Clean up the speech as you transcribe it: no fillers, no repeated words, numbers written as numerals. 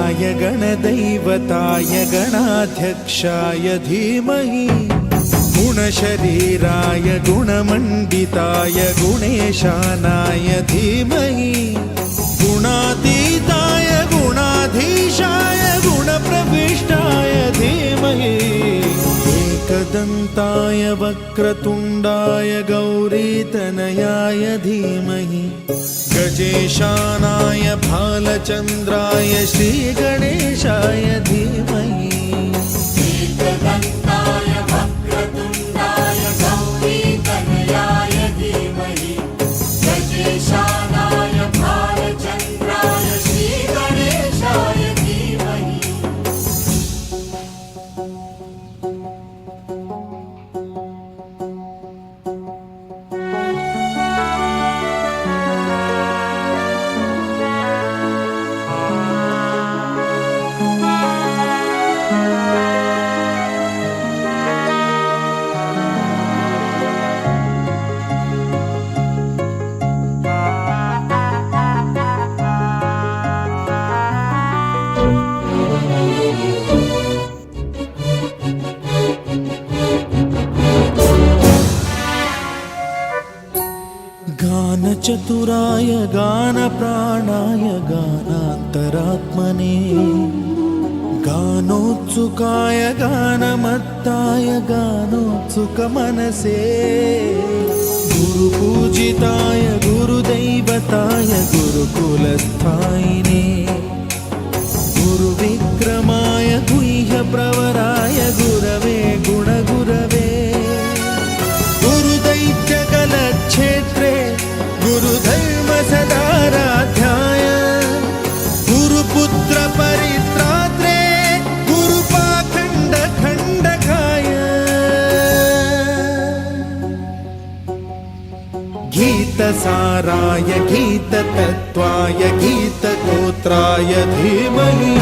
गणेशाय गणदैवताय गणाध्यक्षाय धीमहि गुणशरीराय गुणमण्डिताय गुणेशानाय धीमहि गुणातीताय गुणाधीशाय गुणप्रविष्टाय धीमहि एकदन्ताय वक्रतुण्डाय गौरीतनयाय धीमहि गजेशानाय भालचन्द्राय श्रीगणेशाय धीमहि एकदन्ताय वक्रतुण्डाय गौरीतनयाय धीमहि गजेशानाय भालचन्द्राय श्रीगणेशाय धीमहि गानचतुराय गानप्राणाय गानान्तरात्मने गानोत्सुकाय गानमत्ताय गानोत्सुकमनसे गुरुपूजिताय गुरुदैवताय गुरुकुलस्थायिने गुरुविक्रमाय गुह्यप्रवराय गुरवे गुणगुरवे गुरुदैत्यकलक्षेत्रे गुरुधर्मसदाराध्याय गुरुपुत्र परित्रात्रे गुरुपाखण्डखण्डकाय गीतसाराय गीततत्त्वाय गीतगोत्राय धीमहि